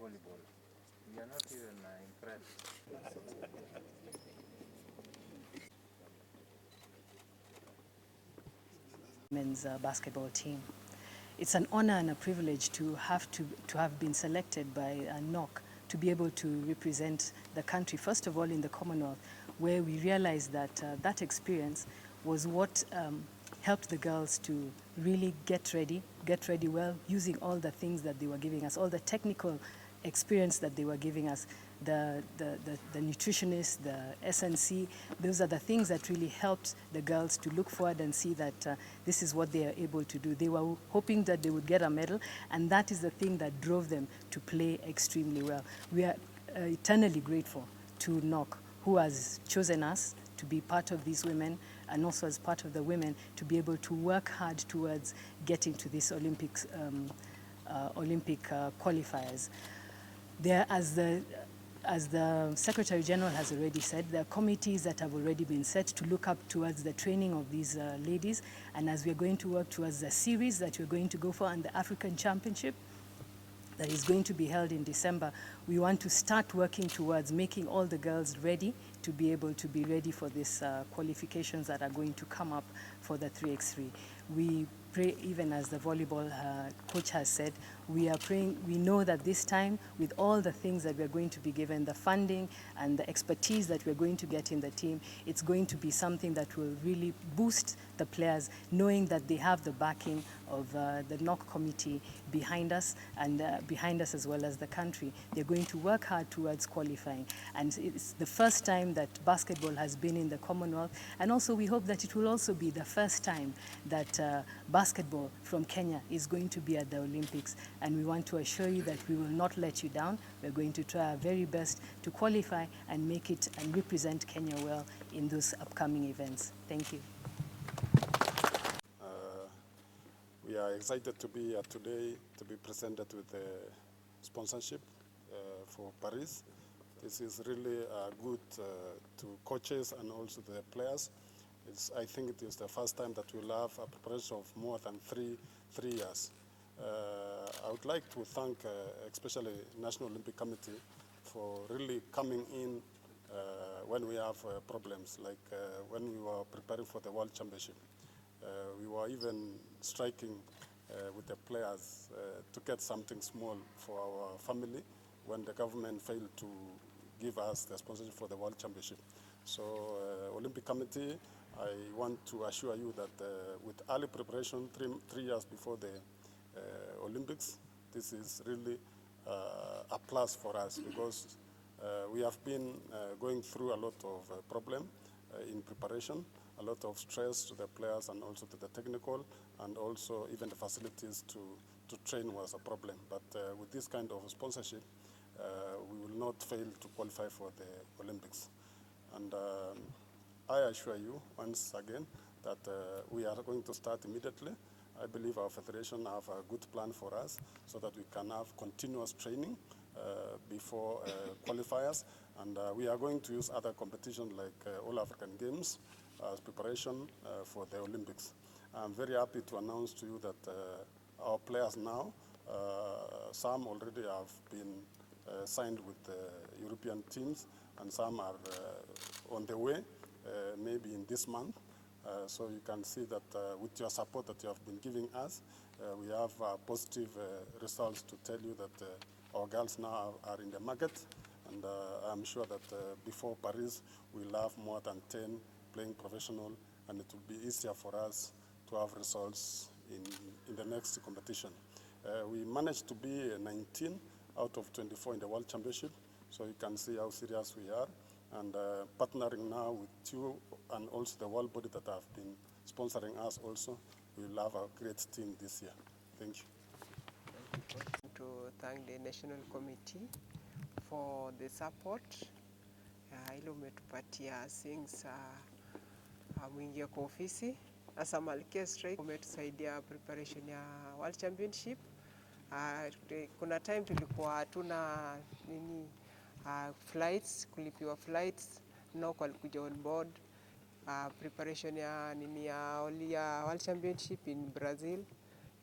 volleyball. We are not even impressed. Men's basketball team. It's an honor and a privilege to have been selected by NOC to be able to represent the country, first of all in the Commonwealth, where we realized that that experience was what helped the girls to really get ready well, using all the things that they were giving us, all the technical experience that they were giving us, the nutritionists, the SNC. Those are the things that really helped the girls to look forward and see that this is what they are able to do. They were hoping that they would get a medal, and that is the thing that drove them to play extremely well. We are eternally grateful to NOC, who has chosen us to be part of these women, and also as part of the women to be able to work hard towards getting to these Olympic qualifiers. There, as the Secretary General has already said, there are committees that have already been set to look up towards the training of these ladies, and as we're going to work towards the series that we're going to go for and the African Championship that is going to be held in December, we want to start working towards making all the girls ready to be able to be ready for these qualifications that are going to come up for the 3x3. We pray, even as the volleyball coach has said, we are praying, we know that this time, with all the things that we're going to be given, the funding and the expertise that we're going to get in the team, it's going to be something that will really boost the players, knowing that they have the backing of the NOC committee behind us, and behind us as well as the country. They're going to work hard towards qualifying. And it's the first time that basketball has been in the Commonwealth, and also we hope that it will also be the first time that basketball from Kenya is going to be at the Olympics. And we want to assure you that we will not let you down. We're going to try our very best to qualify and make it and represent Kenya well in those upcoming events. Thank you. We are excited to be here today to be presented with the sponsorship for Paris. This is really good to coaches and also the players. I think it is the first time that we'll have a preparation of more than three years. I would like to thank especially National Olympic Committee for really coming in when we have problems, like when we were preparing for the World Championship. We were even striking with the players to get something small for our family when the government failed to give us the sponsorship for the World Championship. So Olympic Committee, I want to assure you that with early preparation, three years before the Olympics, this is really a plus for us, because we have been going through a lot of problem in preparation, a lot of stress to the players and also to the technical, and also even the facilities to train was a problem. But with this kind of sponsorship, we will not fail to qualify for the Olympics. And I assure you once again that we are going to start immediately. I believe our federation have a good plan for us so that we can have continuous training before qualifiers. And we are going to use other competitions like All African Games as preparation for the Olympics. I'm very happy to announce to you that our players now, some already have been signed with European teams, and some are on the way, maybe in this month. So you can see that with your support that you have been giving us, we have positive results to tell you that our girls now are in the market, and I'm sure that before Paris we'll have more than 10 playing professional, and it will be easier for us to have results in the next competition. We managed to be 19 out of 24 in the World Championship, so you can see how serious we are. And partnering now with you and also the world body that have been sponsoring us also, we will have a great team this year. Thank you. To thank the National Committee for the support. Ile umetupatia things mwingie kwa ofisi. Asa Malkia Strike umetusaidia preparation ya World Championship. Kuna time tulikuwa hatuna flights, kulipiwa flights, now walikuja on board. Preparation ya ya World Championship in Brazil.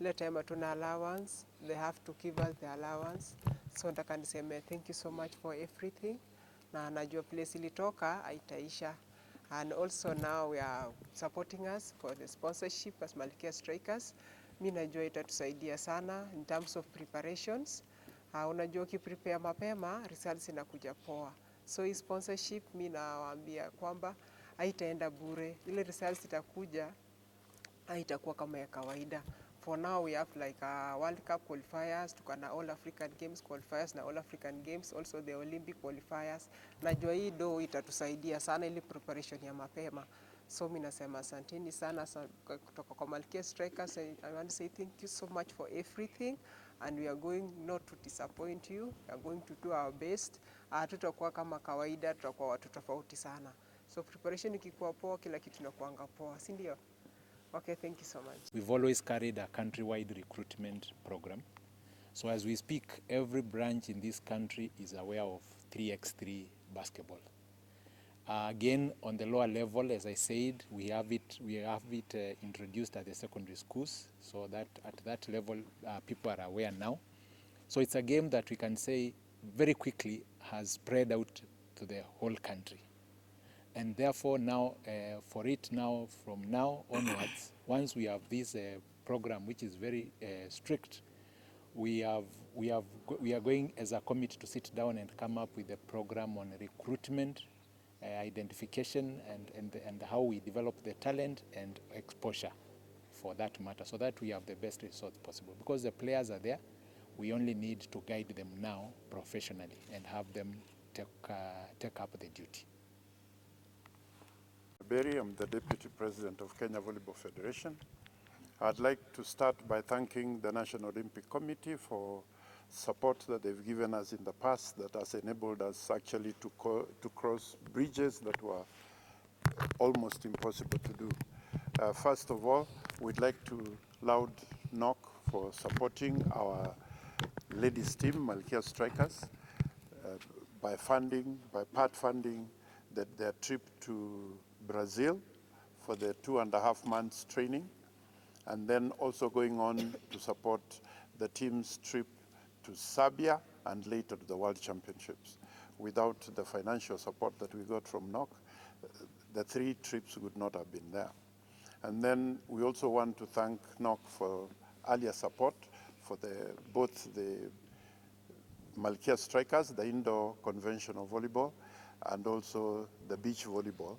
Ile time hatuna allowance, they have to give us the allowance. So nataka niseme thank you so much for everything, na najua place ilitoka haitaisha. And also now we are supporting us for the sponsorship as Malkia Strikers. Mi najua itatusaidia sana in terms of preparations. Unajua ukiprepare mapema results inakuja poa. So hii sponsorship mi nawaambia kwamba haitaenda bure. Ile results itakuja haitakuwa kama ya kawaida. For now we have like World Cup qualifiers, tuko na All African Games qualifiers na All African Games, also the Olympic qualifiers. Najua hii do itatusaidia sana ili preparation ya mapema. So mimi nasema asanteni sana kutoka kwa Malkia Strikers. I want to say thank you so much for everything, and we are going not to disappoint you. We are going to do our best. Tutakuwa kama kawaida, tutakuwa watu tofauti sana. So preparation ikikuwa poa, kila kitu inakuanga poa, si ndio? Okay, thank you so much. We've always carried a countrywide recruitment program. So as we speak, every branch in this country is aware of 3x3 basketball. Again, on the lower level, as I said, we have it introduced at the secondary schools, so that at that level, people are aware now. So it's a game that we can say very quickly has spread out to the whole country. And therefore now, from now onwards, once we have this program, which is very strict, we are going as a committee to sit down and come up with a program on recruitment, identification, and how we develop the talent and exposure for that matter, so that we have the best result possible. Because the players are there, we only need to guide them now professionally and have them take up the duty. Berry, I'm the Deputy President of Kenya Volleyball Federation. I'd like to start by thanking the National Olympic Committee for support that they've given us in the past that has enabled us actually to cross bridges that were almost impossible to do. First of all, we'd like to loud knock for supporting our ladies team, Malkia Strikers, by part funding their trip to Brazil for the 2.5 months training, and then also going on to support the team's trip to Serbia and later to the World Championships. Without the financial support that we got from NOC, the 3 trips would not have been there. And then we also want to thank NOC for earlier support for both the Malkia Strikers, the indoor conventional volleyball, and also the beach volleyball.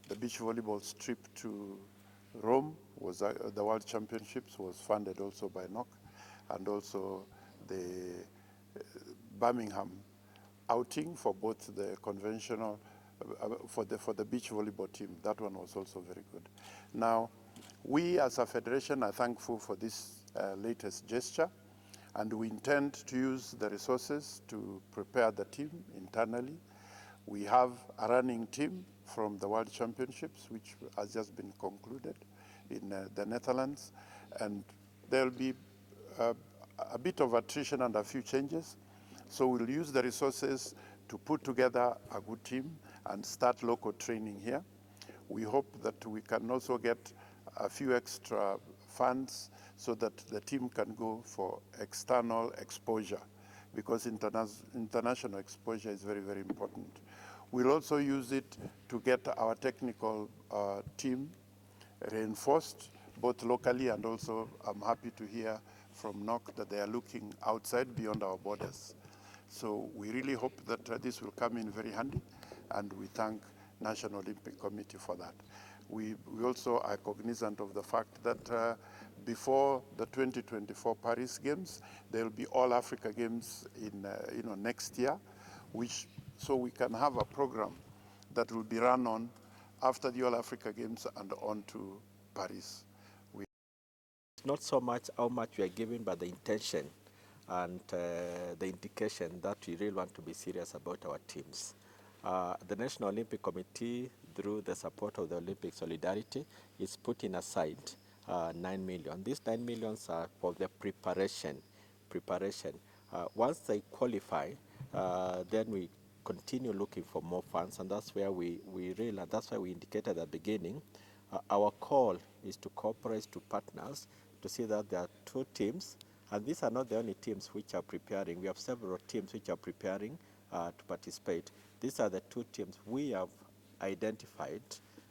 The beach volleyball's trip to Rome was the World Championships was funded also by NOC, and also the Birmingham outing for both the conventional for the beach volleyball team. That one was also very good. Now, we as a federation are thankful for this latest gesture, and we intend to use the resources to prepare the team internally. We have a running team from the World Championships, which has just been concluded in the Netherlands, and there'll be a bit of attrition and a few changes. So we'll use the resources to put together a good team and start local training here. We hope that we can also get a few extra funds so that the team can go for external exposure, because international exposure is very, very important. We'll also use it to get our technical team reinforced, both locally, and also I'm happy to hear from NOC that they are looking outside beyond our borders. So we really hope that this will come in very handy, and we thank National Olympic Committee for that. We also are cognizant of the fact that before the 2024 Paris Games, there will be All Africa Games in next year, so we can have a program that will be run on after the All Africa Games and on to Paris. It's not so much how much we are giving, but the intention and the indication that we really want to be serious about our teams. The National Olympic Committee, through the support of the Olympic Solidarity, is putting aside 9 million. These 9 million are for the preparation. Once they qualify, then we continue looking for more funds, and that's where we realize, that's why we indicated at the beginning, our call is to cooperate to partners to see that there are 2 teams And these are not the only teams which are preparing. We have several teams which are preparing to participate. These are the 2 teams we have identified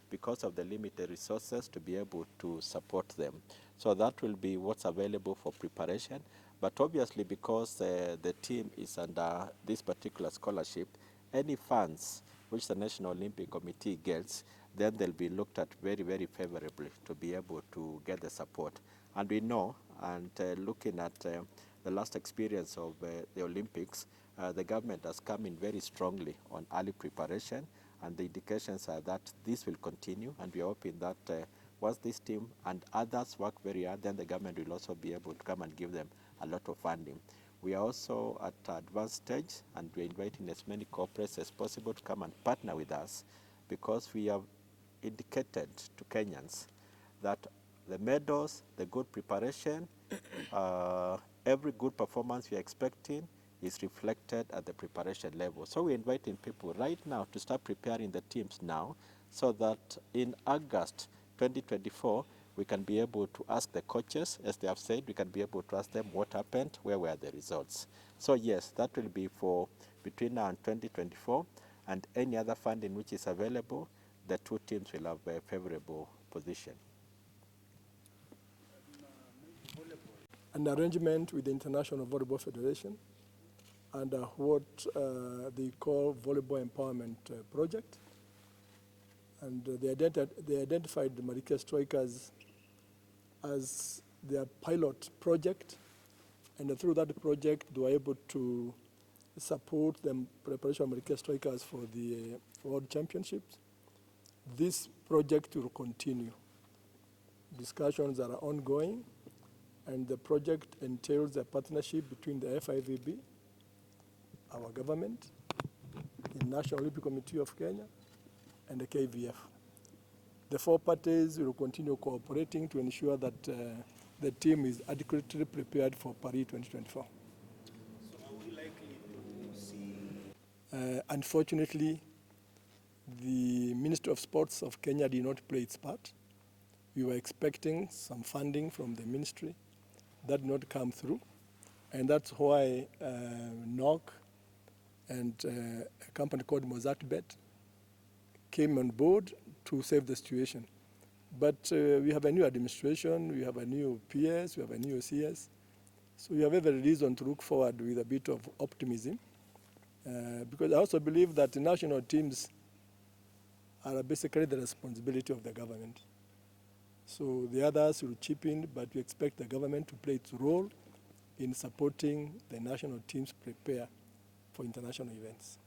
because of the limited resources to be able to support them. So that will be what's available for preparation. But obviously, because the team is under this particular scholarship, any funds which the National Olympic Committee gets, then they'll be looked at very, very favorably to be able to get the support. And we know, and looking at the last experience of the Olympics, the government has come in very strongly on early preparation, and the indications are that this will continue, and we are hoping that once this team and others work very hard, then the government will also be able to come and give them a lot of funding. We are also at advanced stage, and we're inviting as many corporates as possible to come and partner with us, because we have indicated to Kenyans that the medals, the good preparation, every good performance we are expecting is reflected at the preparation level. So we're inviting people right now to start preparing the teams now, so that in August 2024, we can be able to ask the coaches, as they have said, we can be able to ask them what happened, where were the results. So yes, that will be for between now and 2024, and any other funding which is available, the 2 teams will have a favorable position. An arrangement with the International Volleyball Federation under what they call Volleyball Empowerment Project. And they identified the Malkia Strikers as their pilot project, and through that project they were able to support the preparation of Malkia Strikers for the World Championships. This project will continue. Discussions are ongoing, and the project entails a partnership between the FIVB, our government, the National Olympic Committee of Kenya, and the KVF. The 4 parties will continue cooperating to ensure that the team is adequately prepared for Paris 2024. So are we likely to see? Unfortunately, the Ministry of Sports of Kenya did not play its part. We were expecting some funding from the ministry. That did not come through. And that's why NOC and a company called Mozartbet came on board to save the situation. But we have a new administration, we have a new PS, we have a new CS. So we have every reason to look forward with a bit of optimism. Because I also believe that the national teams are basically the responsibility of the government. So the others will chip in, but we expect the government to play its role in supporting the national teams prepare for international events.